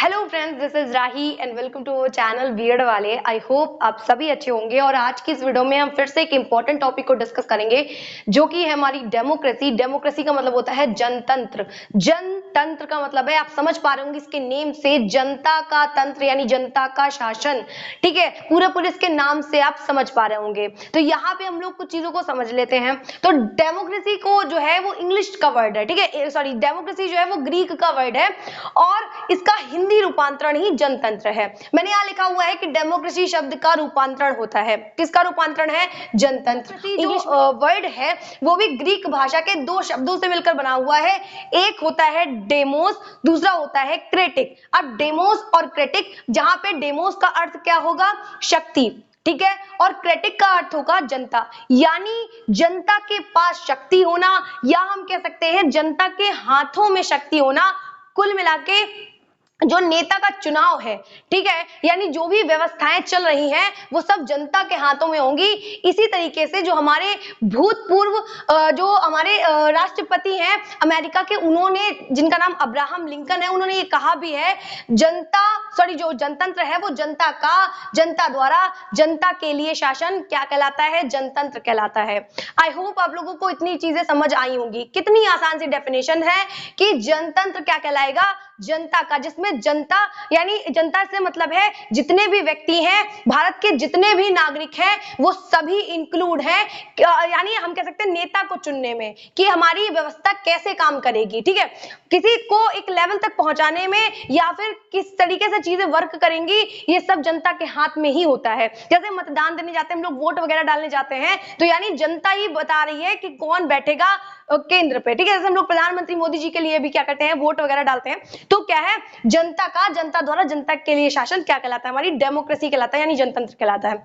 Hello friends, this is Rahi and welcome to our channel weird वाले। I hope आप सभी अच्छे होंगे और आज की इस वीडियो में हम फिर से एक इंपॉर्टेंट टॉपिक को डिस्कस करेंगे जो कि है हमारी डेमोक्रेसी। डेमोक्रेसी का मतलब होता है जनतंत्र। जनतंत्र का मतलब है, आप समझ पा रहे होंगे इसके नेम से, जनता का तंत्र यानी जनता का शासन। ठीक है, पूरे इसके नाम से आप समझ पा रहे होंगे। तो यहाँ पे हम लोग कुछ चीजों को समझ लेते हैं। तो डेमोक्रेसी को जो है वो इंग्लिश का वर्ड है, ठीक है, सॉरी, डेमोक्रेसी जो है वो ग्रीक का वर्ड है और इसका हिंदी रूपांतरण ही जनतंत्र है। मैंने यहाँ लिखा हुआ है कि डेमोक्रेसी शब्द का रूपांतरण होता है। किसका रूपांतरण है? जनतंत्र। जो वर्ड है वो भी ग्रीक भाषा के दो शब्दों से मिलकर बना हुआ है। एक होता है डेमोस, दूसरा होता है क्रेटिक। अब डेमोस और क्रेटिक, जहां पे डेमोस का अर्थ क्या होगा? शक्ति, ठीक है, और क्रेटिक का अर्थ होगा जनता, यानी जनता के पास शक्ति होना, या हम कह सकते हैं जनता के हाथों में शक्ति होना। कुल मिलाके जो नेता का चुनाव है, ठीक है, यानी जो भी व्यवस्थाएं चल रही हैं वो सब जनता के हाथों में होंगी। इसी तरीके से जो हमारे भूतपूर्व जो हमारे राष्ट्रपति हैं अमेरिका के, उन्होंने, जिनका नाम अब्राहम लिंकन है, उन्होंने ये कहा भी है, जनता, सॉरी, जो जनतंत्र है वो जनता का, जनता द्वारा, जनता के लिए शासन क्या कहलाता है? जनतंत्र कहलाता है। आई होप आप लोगों को इतनी चीजें समझ आई होंगी। कितनी आसान सी डेफिनेशन है कि जनतंत्र क्या कहलाएगा? जनता का, जिसमें जनता यानी जनता से मतलब है जितने भी व्यक्ति हैं, भारत के जितने भी नागरिक हैं वो सभी इंक्लूड हैं, यानी हम कह सकते हैं नेता को चुनने में कि हमारी व्यवस्था कैसे काम करेगी। ठीक है, किसी को एक लेवल तक पहुंचाने में या फिर किस तरीके से चीजें वर्क करेंगी, ये सब जनता के हाथ में ही होता है। जैसे मतदान देने जाते हैं हम लोग, वोट वगैरह डालने जाते हैं, तो यानी जनता ही बता रही है कि कौन बैठेगा केंद्र पे। ठीक है, जैसे हम लोग प्रधानमंत्री मोदी जी के लिए भी क्या करते हैं, वोट वगैरह डालते हैं, तो क्या है, जनता का, जनता द्वारा जनता के लिए शासन क्या कहलाता है? हमारी डेमोक्रेसी कहलाता है, यानी जनतंत्र कहलाता है।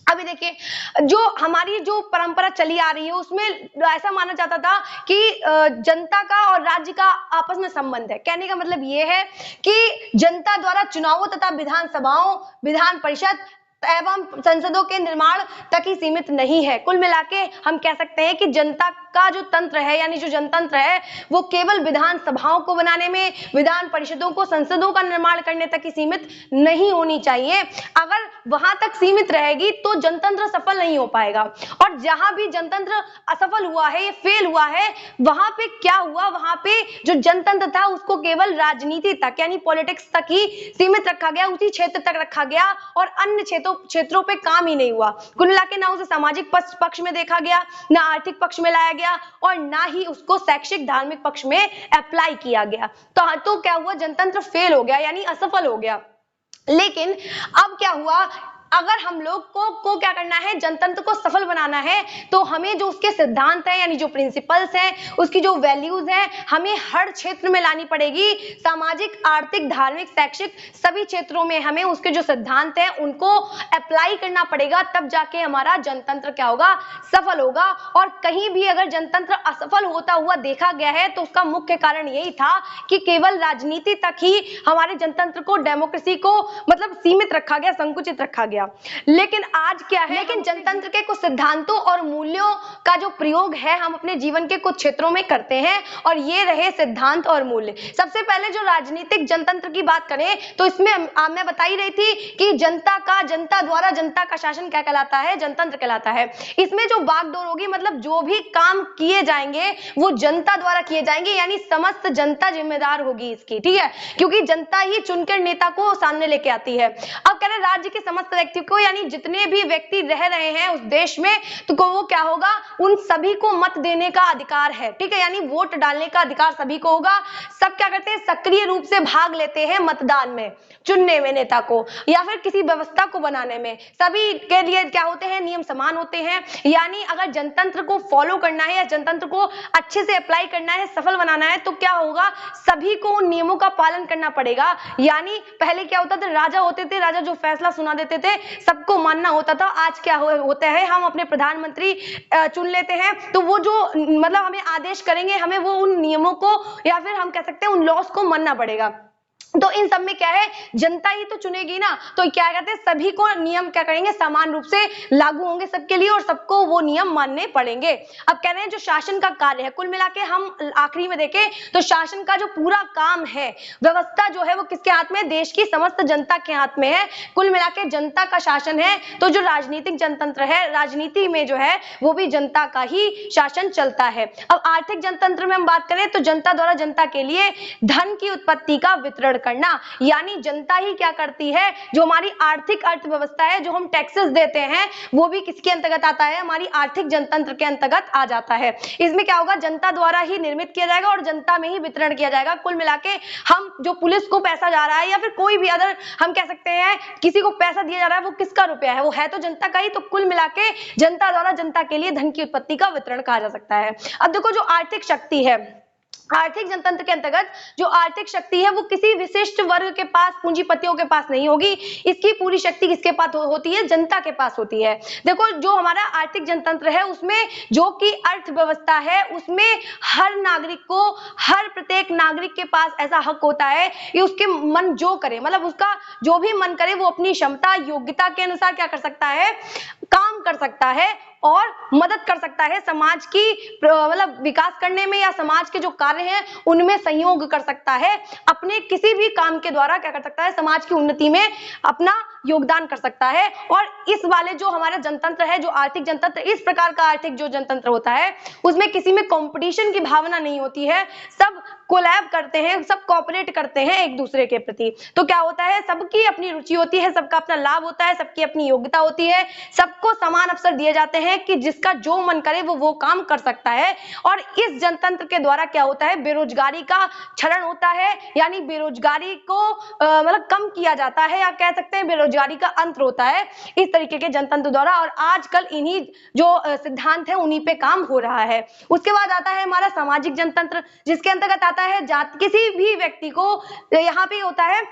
अभी देखिए, जो हमारी जो परंपरा चली आ रही है उसमें ऐसा माना जाता था कि जनता का और राज्य का आपस में संबंध है। कहने का मतलब ये है कि जनता द्वारा चुनावों तथा विधानसभाओं, विधान परिषद एवं संसदों के निर्माण तक ही सीमित नहीं है। कुल मिलाके हम कह सकते हैं कि जनता का जो तंत्र है, यानी जो जनतंत्र है, वो केवल विधानसभाओं को बनाने में, विधान परिषदों को, संसदों का निर्माण करने तक ही सीमित नहीं होनी चाहिए। अगर वहां तक सीमित रहेगी तो जनतंत्र सफल नहीं हो पाएगा। और जहां भी जनतंत्र असफल हुआ है, ये फेल हुआ है, वहां पे क्या हुआ, वहां पे जो जनतंत्र था उसको केवल राजनीति तक, यानी पॉलिटिक्स तक ही सीमित रखा गया, उसी क्षेत्र तक रखा गया और अन्य क्षेत्रों पे काम ही नहीं हुआ। कुल मिला के ना उसे सामाजिक पक्ष में देखा गया, ना आर्थिक पक्ष में लाया गया और ना ही उसको शैक्षिक धार्मिक पक्ष में अप्लाई किया गया। तो क्या हुआ, जनतंत्र फेल हो गया, यानी असफल हो गया। लेकिन अब क्या हुआ, अगर हम लोग को क्या करना है, जनतंत्र को सफल बनाना है, तो हमें जो उसके सिद्धांत हैं, यानी जो प्रिंसिपल्स हैं, उसकी जो वैल्यूज हैं, हमें हर क्षेत्र में लानी पड़ेगी। सामाजिक, आर्थिक, धार्मिक, शैक्षिक सभी क्षेत्रों में हमें उसके जो सिद्धांत हैं उनको अप्लाई करना पड़ेगा, तब जाके हमारा जनतंत्र क्या होगा, सफल होगा। और कहीं भी अगर जनतंत्र असफल होता हुआ देखा गया है तो उसका मुख्य कारण यही था कि केवल राजनीति तक ही हमारे जनतंत्र को, डेमोक्रेसी को मतलब सीमित रखा गया, संकुचित रखा गया। लेकिन आज क्या है, लेकिन जनतंत्र के कुछ सिद्धांतों और मूल्यों का जो प्रयोग है हम अपने जीवन के कुछ क्षेत्रों में करते हैं, और ये रहे सिद्धांत और मूल्य। सबसे पहले जो राजनीतिक जनतंत्र की बात करें तो इसमें मैं बता ही रही थी कि जनता का, जनता द्वारा जनता का शासन क्या कहलाता है? जनतंत्र कहलाता है। इसमें जो बागडोर होगी, मतलब जो भी काम किए जाएंगे वो जनता द्वारा किए जाएंगे, यानी समस्त जनता जिम्मेदार होगी इसकी। ठीक है, क्योंकि जनता ही चुनकर नेता को सामने लेके आती है। अब कह रहे राज्य के समस्त व्यक्ति को, यानी जितने भी व्यक्ति रह रहे हैं उस देश में, तो वो क्या होगा, उन सभी को मत देने का अधिकार है। ठीक है, यानी वोट डालने का अधिकार सभी को होगा। सब क्या करते हैं, सक्रिय रूप से भाग लेते हैं मतदान में, चुनने में नेता को या फिर किसी व्यवस्था को बनाने में। सभी के लिए क्या होते हैं, नियम समान होते हैं। यानी अगर जनतंत्र को फॉलो करना है या जनतंत्र को अच्छे से अप्लाई करना है, सफल बनाना है, तो क्या होगा, सभी को उन नियमों का पालन करना पड़ेगा। यानी पहले क्या होता था, राजा होते थे, राजा जो फैसला सुना देते थे सबको मानना होता था। आज क्या होता है, हम अपने प्रधानमंत्री चुन लेते हैं, तो वो जो मतलब हमें आदेश करेंगे, हमें वो उन नियमों को या फिर हम कह सकते हैं उन लॉस को मानना पड़ेगा। तो इन सब में क्या है, जनता ही तो चुनेगी ना, तो क्या कहते हैं सभी को नियम क्या करेंगे, समान रूप से लागू होंगे सबके लिए और सबको वो नियम मानने पड़ेंगे। अब कह रहे हैं जो शासन का कार्य है, कुल मिला के हम आखिरी में देखें तो शासन का जो पूरा काम है, व्यवस्था जो है वो किसके हाथ में है, देश की समस्त जनता के हाथ में है। कुल मिला के जनता का शासन है। तो जो राजनीतिक जनतंत्र है, राजनीति में जो है वो भी जनता का ही शासन चलता है। अब आर्थिक जनतंत्र में हम बात करें तो जनता द्वारा जनता के लिए धन की उत्पत्ति का वितरण करना, यानी जनता ही क्या करती है, जो हमारी आर्थिक अर्थव्यवस्था है, जो हम टैक्सेस देते हैं, वो भी किसके अंतर्गत आता है, हमारी आर्थिक जनतंत्र के अंतर्गत आ जाता है। इसमें क्या होगा, जनता द्वारा ही निर्मित किया जाएगा और जनता में ही वितरण किया जाएगा। कुल मिला के हम जो पुलिस को पैसा जा रहा है या फिर कोई भी अदर हम कह सकते हैं किसी को पैसा दिया जा रहा है, वो किसका रुपया है, वो है तो जनता का ही। तो कुल मिला के जनता द्वारा जनता के लिए धन की उत्पत्ति का वितरण कहा जा सकता है। अब देखो जो आर्थिक शक्ति है, आर्थिक जनतंत्र के अंतर्गत जो आर्थिक शक्ति है वो किसी विशिष्ट वर्ग के पास, पूंजीपतियों के पास नहीं होगी। इसकी पूरी शक्ति किसके पास होती है, जनता के पास होती है। देखो जो हमारा आर्थिक जनतंत्र है उसमें जो कि अर्थव्यवस्था है उसमें हर नागरिक को, हर प्रत्येक नागरिक के पास ऐसा हक होता है कि उसके मन जो करे, मतलब उसका जो भी मन करे वो अपनी क्षमता योग्यता के अनुसार क्या कर सकता है, काम कर सकता है और मदद कर सकता है समाज की मतलब विकास करने में, या समाज के जो कार्य हैं उनमें सहयोग कर सकता है। अपने किसी भी काम के द्वारा क्या कर सकता है, समाज की उन्नति में अपना योगदान कर सकता है। और इस वाले जो हमारा जनतंत्र है, जो आर्थिक जनतंत्र, इस प्रकार का आर्थिक जो जनतंत्र होता है उसमें किसी में कंपटीशन की भावना नहीं होती है, सब कोलैब करते हैं, सब कोऑपरेट करते हैं एक दूसरे के प्रति। तो क्या होता है, सबकी अपनी रुचि होती है, सबका अपना लाभ होता है, सबकी अपनी योग्यता होती है, सबको समान अवसर दिए जाते हैं कि जिसका जो मन करे वो काम कर सकता है। और इस जनतंत्र के द्वारा क्या होता है, बेरोजगारी का क्षरण होता है, यानी बेरोजगारी को मतलब कम किया जाता है, या कह सकते हैं बेरोजगारी का अंत होता है इस तरीके के जनतंत्र द्वारा। और आजकल इन्हीं जो सिद्धांत है उन्हीं पे काम हो रहा है। उसके बाद आता है हमारा सामाजिक जनतंत्र, जिसके अंतर्गत आता है जाति, किसी भी व्यक्ति को यहाँ पे होता है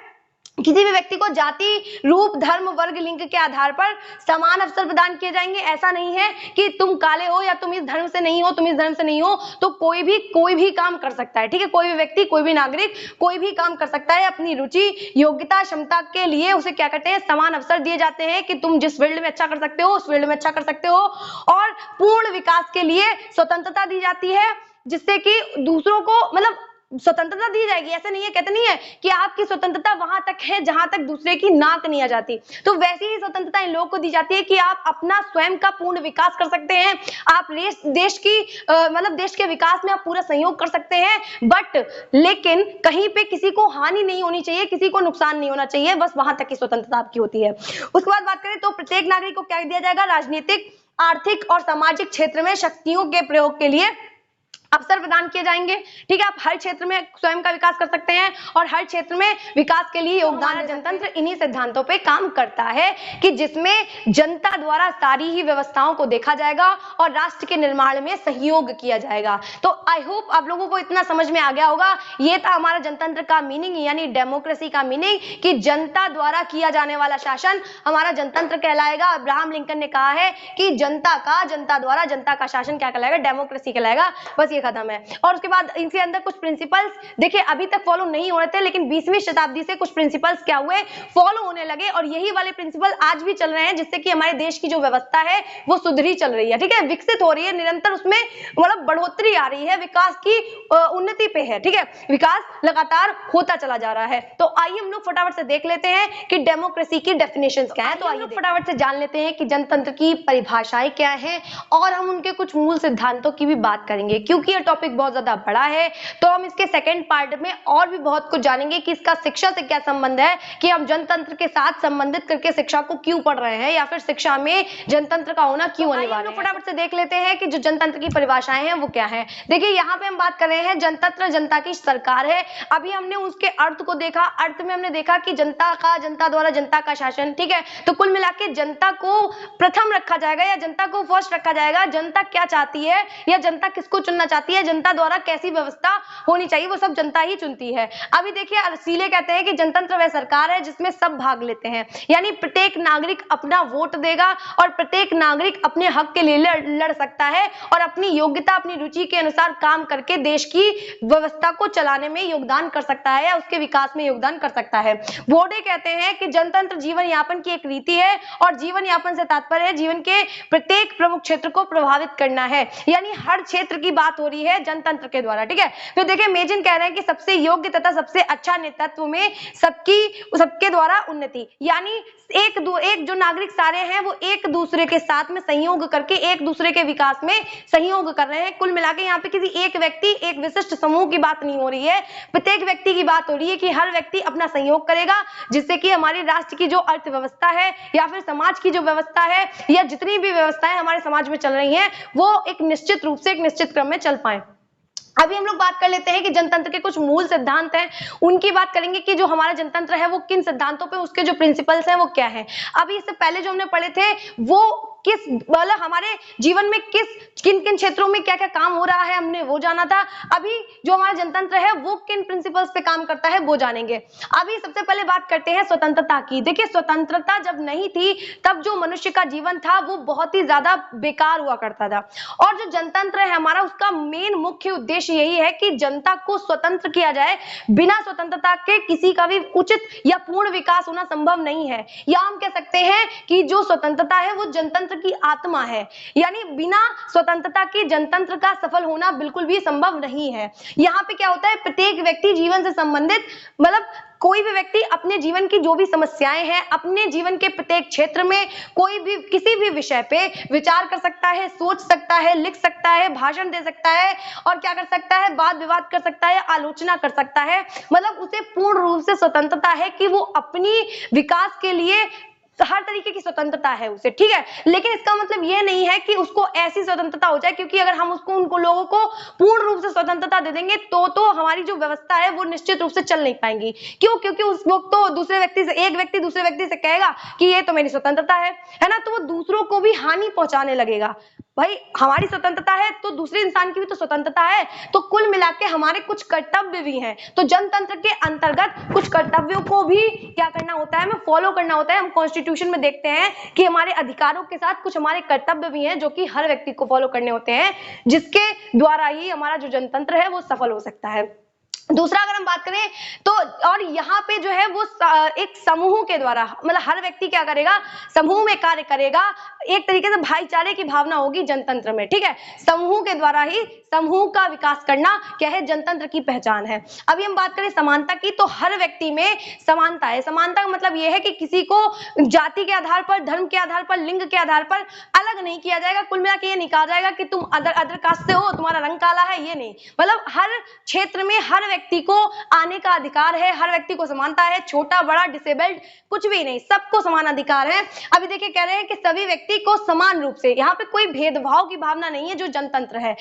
किसी भी व्यक्ति को जाति, रूप, धर्म, वर्ग, लिंग के आधार पर समान अवसर प्रदान किए जाएंगे। ऐसा नहीं है कि तुम काले हो या तुम इस धर्म से नहीं हो, तुम इस धर्म से नहीं हो, तो कोई भी काम कर सकता है। ठीक है, कोई भी व्यक्ति, कोई भी नागरिक कोई भी काम कर सकता है। अपनी रुचि, योग्यता, क्षमता के लिए उसे क्या कहते हैं, समान अवसर दिए जाते हैं कि तुम जिस फील्ड में अच्छा कर सकते हो उस फील्ड में अच्छा कर सकते हो। और पूर्ण विकास के लिए स्वतंत्रता दी जाती है, जिससे कि दूसरों को मतलब स्वतंत्रता दी जाएगी। ऐसे नहीं है, कहते नहीं है कि आपकी स्वतंत्रता वहां तक है जहां तक दूसरे की नाक नहीं आ जाती, तो वैसी ही स्वतंत्रता इन लोगों को दी जाती है कि आप अपना स्वयं का पूर्ण विकास कर सकते हैं। आप देश की मतलब देश के विकास में आप पूरा सहयोग कर सकते हैं, बट लेकिन कहीं पे किसी को हानि नहीं होनी चाहिए, किसी को नुकसान नहीं होना चाहिए, बस वहां तक की स्वतंत्रता आपकी होती है। उसके बाद बात करें तो प्रत्येक नागरिक को क्या दिया जाएगा, राजनीतिक, आर्थिक और सामाजिक क्षेत्र में शक्तियों के प्रयोग के लिए अवसर प्रदान किए जाएंगे। ठीक है, आप हर क्षेत्र में स्वयं का विकास कर सकते हैं और हर क्षेत्र में विकास के लिए योगदान। जनतंत्र इन्हीं सिद्धांतों पे काम करता है कि जिसमें जनता द्वारा सारी ही व्यवस्थाओं को देखा जाएगा और राष्ट्र के निर्माण में सहयोग किया जाएगा। तो आई होप आप लोगों को इतना समझ में आ गया होगा। ये था हमारा जनतंत्र का मीनिंग, यानी डेमोक्रेसी का मीनिंग, कि जनता द्वारा किया जाने वाला शासन हमारा जनतंत्र कहलाएगा। अब्राहम लिंकन ने कहा है कि जनता द्वारा जनता का शासन क्या कहलाएगा, डेमोक्रेसी कहलाएगा। बस ये खत्म है। और उसके बाद इनके अंदर कुछ प्रिंसिपल्स देखिए अभी तक फॉलो नहीं हो रहे थे, लेकिन 20वीं शताब्दी से कुछ प्रिंसिपल्स क्या हुए, फॉलो होने लगे, और यही वाले प्रिंसिपल आज भी चल रहे हैं, जिससे कि हमारे देश की जो व्यवस्था है वो सुधरी चल रही है। ठीक है, विकसित हो रही है, निरंतर उसमें मतलब बढ़ोतरी आ रही है, विकास की उन्नति पे है। ठीक है, विकास लगातार होता चला जा रहा है। तो आइए हम लोग फटाफट से देख लेते हैं कि डेमोक्रेसी की डेफिनेशंस क्या है। तो आइए फटाफट से जान लेते हैं कि जनतंत्र की परिभाषाएं क्या है, और हम उनके कुछ मूल सिद्धांतों की भी बात करेंगे। क्योंकि ये टॉपिक बहुत ज्यादा बड़ा है, तो हम इसके सेकंड पार्ट में और भी बहुत कुछ जानेंगे कि इसका शिक्षा से क्या संबंध है, कि हम जनतंत्र के साथ संबंधित करके शिक्षा को क्यों पढ़ रहे हैं, या फिर शिक्षा में जनतंत्र का होना क्यों अनिवार्य है। फटाफट से देख लेते हैं कि जो जनतंत्र की परिभाषाएं हैं वो क्या है। देखिए यहाँ पे हम बात कर रहे हैं जनतंत्र जनता की सरकार है। अभी हमने उसके अर्थ को देखा, अर्थ में हमने देखा कि जनता द्वारा जनता का शासन। ठीक है, तो कुल मिला के जनता को प्रथम रखा जाएगा या जनता को फर्स्ट रखा जाएगा। जनता क्या चाहती है या जनता किसको चुनना चाहती चाहती है, जनता द्वारा कैसी व्यवस्था होनी चाहिए वो सब जनता ही चुनती है। अभी देखिए सीले कहते हैं कि जनतंत्र वह सरकार है जिसमें सब भाग लेते हैं, यानी प्रत्येक नागरिक अपना वोट देगा और प्रत्येक नागरिक अपने हक के लिए लड़ सकता है और अपनी योग्यता अपनी रुचि के अनुसार काम करके देश की व्यवस्था को चलाने में योगदान कर सकता है या उसके विकास में योगदान कर सकता है। बोर्डे कहते हैं कि जनतंत्र जीवन यापन की एक रीति है और जीवन यापन से तात्पर्य है जीवन के प्रत्येक प्रमुख क्षेत्र को प्रभावित करना है, यानी हर क्षेत्र की बात हो रही है जनतंत्र के द्वारा, ठीक है। फिर देखिए मेजिन कह रहे हैं कि सबसे योग्य तथा सबसे अच्छा नेतृत्व में सबके द्वारा उन्नति, यानी एक जो नागरिक सारे हैं वो एक दूसरे के साथ में सहयोग करके एक दूसरे के विकास में सहयोग कर रहे हैं। कुल मिलाकर यहाँ पे किसी एक व्यक्ति एक विशिष्ट समूह की बात नहीं हो रही है, प्रत्येक व्यक्ति की बात हो रही है कि हर व्यक्ति अपना सहयोग करेगा जिससे कि हमारे राष्ट्र की जो अर्थव्यवस्था है या फिर समाज की जो व्यवस्था है या जितनी भी व्यवस्थाएं हमारे समाज में चल रही हैं वो एक निश्चित रूप से एक निश्चित क्रम में चल पाए। अभी हम लोग बात कर लेते हैं कि जनतंत्र के कुछ मूल सिद्धांत हैं, उनकी बात करेंगे कि जो हमारा जनतंत्र है वो किन सिद्धांतों पे उसके जो प्रिंसिपल्स हैं वो क्या है। अभी इससे पहले जो हमने पढ़े थे वो किस मतलब हमारे जीवन में किन किन क्षेत्रों में क्या क्या काम हो रहा है हमने वो जाना था। अभी जो हमारा जनतंत्र है वो किन प्रिंसिपल्स पे काम करता है वो जानेंगे। अभी सबसे पहले बात करते हैं स्वतंत्रता की। देखिए स्वतंत्रता जब नहीं थी तब जो मनुष्य का जीवन था वो बहुत ही ज्यादा बेकार हुआ करता था और जो जनतंत्र है हमारा उसका मेन मुख्य उद्देश्य यही है कि जनता को स्वतंत्र किया जाए। बिना स्वतंत्रता के किसी का भी उचित या पूर्ण विकास होना संभव नहीं है, या हम कह सकते हैं कि जो स्वतंत्रता है वो जनतंत्र की आत्मा है, यानी बिना स्वतंत्रता के जनतंत्र का सफल होना बिल्कुल भी संभव नहीं है। यहाँ पे क्या होता है प्रत्येक व्यक्ति जीवन से संबंधित मतलब कोई भी व्यक्ति अपने जीवन की जो भी समस्याएं हैं अपने जीवन के प्रत्येक क्षेत्र में कोई भी किसी भी विषय पे विचार कर सकता है, सोच सकता है, लिख सकता है, भाषण दे सकता है और क्या कर सकता है वाद विवाद कर सकता है, आलोचना कर सकता है। मतलब उसे पूर्ण रूप से स्वतंत्रता है कि वो अपनी विकास के लिए हर तरीके की स्वतंत्रता है उसे, ठीक है। लेकिन इसका मतलब ये नहीं है कि उसको ऐसी स्वतंत्रता हो जाए, क्योंकि अगर हम उनको लोगों को पूर्ण रूप से स्वतंत्रता दे देंगे तो हमारी जो व्यवस्था है वो निश्चित रूप से चल नहीं पाएंगी। क्यों? क्योंकि उस वक्त तो एक व्यक्ति दूसरे व्यक्ति से कहेगा कि ये तो मेरी स्वतंत्रता है ना, तो वो दूसरों को भी हानि पहुंचाने लगेगा। भाई हमारी स्वतंत्रता है तो दूसरे इंसान की भी तो स्वतंत्रता है, तो कुल मिला के हमारे कुछ कर्तव्य भी हैं। तो जनतंत्र के अंतर्गत कुछ कर्तव्यों को भी क्या करना होता है, हमें फॉलो करना होता है। हम कॉन्स्टिट्यूशन में देखते हैं कि हमारे अधिकारों के साथ कुछ हमारे कर्तव्य भी हैं जो कि हर व्यक्ति को फॉलो करने होते हैं, जिसके द्वारा ही हमारा जो जनतंत्र है वो सफल हो सकता है। दूसरा अगर हम बात करें तो और यहाँ पे जो है वो एक समूह के द्वारा मतलब हर व्यक्ति क्या करेगा समूह में कार्य करेगा, एक तरीके से भाईचारे की भावना होगी जनतंत्र में, ठीक है। समूह के द्वारा ही समूह का विकास करना क्या है जनतंत्र की पहचान है। अभी हम बात करें समानता की तो हर व्यक्ति में समानता है। समानता का मतलब यह है कि किसी को जाति के आधार पर, धर्म के आधार पर, लिंग के आधार पर अलग नहीं किया जाएगा। कुल मिला के ये नहीं कहा जाएगा कि तुम अदर कास्ट से हो, तुम्हारा रंग काला है, ये नहीं। मतलब हर क्षेत्र में हर व्यक्ति को आने का अधिकार है, हर व्यक्ति को समानता है, छोटा बड़ा डिसेबल्ड कुछ भी नहीं, सबको समान अधिकार है। अभी देखिए कह रहे हैं कि सभी व्यक्ति को समान रूप से, यहाँ पे कोई भेदभाव की भावना नहीं है जो जनतंत्र है।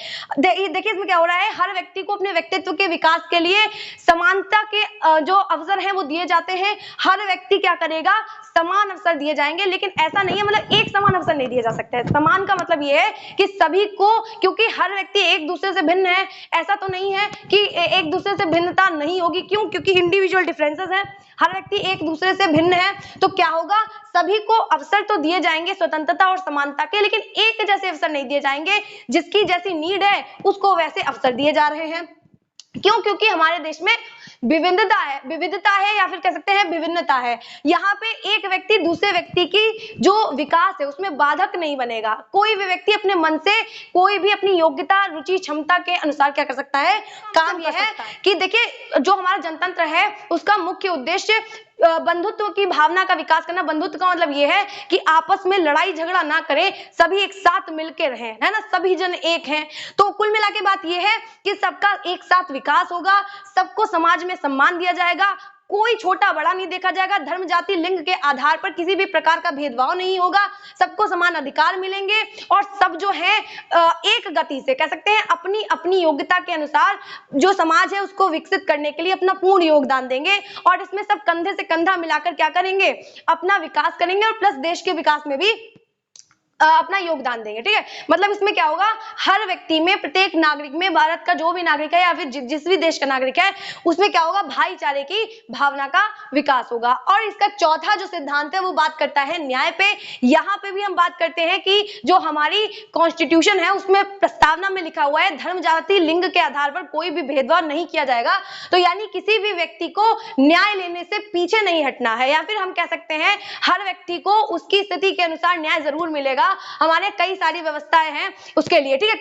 देखिए इसमें क्या हो रहा है, हर व्यक्ति को अपने व्यक्तित्व के विकास के लिए समानता के जो अवसर हैं वो दिए जाते हैं। हर व्यक्ति क्या करेगा समान अवसर दिए जाएंगे, लेकिन ऐसा नहीं है मतलब एक समान अवसर नहीं दिए जा सकते। समान का मतलब ये है कि सभी को, क्योंकि हर व्यक्ति एक दूसरे से भिन्न है, ऐसा तो नहीं है कि एक दूसरे से भिन्नता नहीं होगी। क्यों? क्योंकि इंडिविजुअल डिफरेंसेस हैं, हर व्यक्ति एक दूसरे से भिन्न है, तो क्या होगा सभी को अवसर तो दिए जाएंगे स्वतंत्रता और समानता के, लेकिन एक जैसे अवसर नहीं दिए जाएंगे। जिसकी जैसी नीड है उसको वैसे अवसर दिए जा रहे हैं। क्यों? क्योंकि हमारे देश में विविधता है या फिर कह सकते हैं विभिन्नता है। यहाँ पे एक व्यक्ति दूसरे व्यक्ति की जो विकास है उसमें बाधक नहीं बनेगा। कोई भी व्यक्ति अपने मन से कोई भी अपनी योग्यता, रुचि, क्षमता के अनुसार क्या कर सकता है काम। यह है कि देखिए जो हमारा जनतंत्र है उसका मुख्य उद्देश्य बंधुत्व की भावना का विकास करना। बंधुत्व का मतलब यह है कि आपस में लड़ाई झगड़ा ना करें, सभी एक साथ मिलकर रहें, है ना, सभी जन एक हैं। तो कुल मिला के बात यह है कि सबका एक साथ विकास होगा, सबको समाज में सम्मान दिया जाएगा, कोई छोटा बड़ा नहीं देखा जाएगा, धर्म जाति लिंग के आधार पर किसी भी प्रकार का भेदभाव नहीं होगा, सबको समान अधिकार मिलेंगे और सब जो है एक गति से कह सकते हैं अपनी अपनी योग्यता के अनुसार जो समाज है उसको विकसित करने के लिए अपना पूर्ण योगदान देंगे। और इसमें सब कंधे से कंधा मिलाकर क्या करेंगे अपना विकास करेंगे और प्लस देश के विकास में भी अपना योगदान देंगे। ठीक है, मतलब इसमें क्या होगा, हर व्यक्ति में, प्रत्येक नागरिक में, भारत का जो भी नागरिक है या फिर जिस भी देश का नागरिक है, उसमें क्या होगा, भाईचारे की भावना का विकास होगा। और इसका चौथा जो सिद्धांत है वो बात करता है न्याय पे। यहाँ पे भी हम बात करते हैं कि जो हमारी कॉन्स्टिट्यूशन है उसमें प्रस्तावना में लिखा हुआ है धर्म, जाति, लिंग के आधार पर कोई भी भेदभाव नहीं किया जाएगा। तो यानी किसी भी व्यक्ति को न्याय लेने से पीछे नहीं हटना है, या फिर हम कह सकते हैं हर व्यक्ति को उसकी स्थिति के अनुसार न्याय जरूर मिलेगा। हमारे कई सारी व्यवस्थाएं हैं उसके लिए। ठीक है,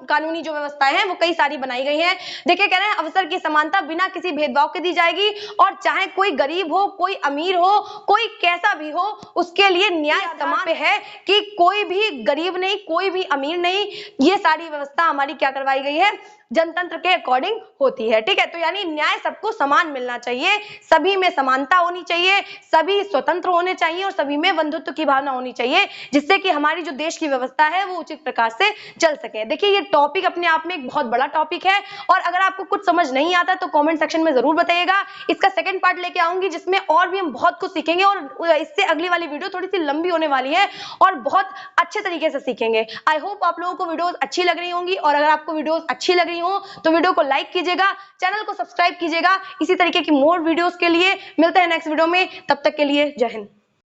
कानूनी जो व्यवस्थाएं हैं वो कई सारी बनाई गई हैं। देखिए, कह रहे हैं अवसर की समानता बिना किसी भेदभाव के दी जाएगी, और चाहे कोई गरीब हो, कोई अमीर हो, कोई कैसा भी हो, उसके लिए न्याय समान पे है कि कोई भी गरीब नहीं, कोई भी अमीर नहीं। ये सारी व्यवस्था हमारी क्या करवाई गई है, जनतंत्र के अकॉर्डिंग होती है। ठीक है, तो यानी न्याय सबको समान मिलना चाहिए, सभी में समानता होनी चाहिए, सभी स्वतंत्र होने चाहिए और सभी में बंधुत्व की भावना होनी चाहिए, जिससे कि हमारी जो देश की व्यवस्था है वो उचित प्रकार से चल सके। देखिए, ये टॉपिक अपने आप में एक बहुत बड़ा टॉपिक है, और अगर आपको कुछ समझ नहीं आता तो कमेंट सेक्शन में जरूर बताइएगा। इसका सेकंड पार्ट लेके आऊंगी जिसमें और भी हम बहुत कुछ सीखेंगे, और इससे अगली वाली वीडियो थोड़ी सी लंबी होने वाली है और बहुत अच्छे तरीके से सीखेंगे। आई होप आप लोगों को वीडियोस अच्छी लग रही होंगी, और अगर आपको वीडियोस अच्छी लग रही हो तो वीडियो को लाइक कीजिएगा, चैनल को सब्सक्राइब कीजिएगा। इसी तरीके की मोर वीडियोस के लिए मिलते हैं नेक्स्ट वीडियो में, तब तक के लिए जय हिंद।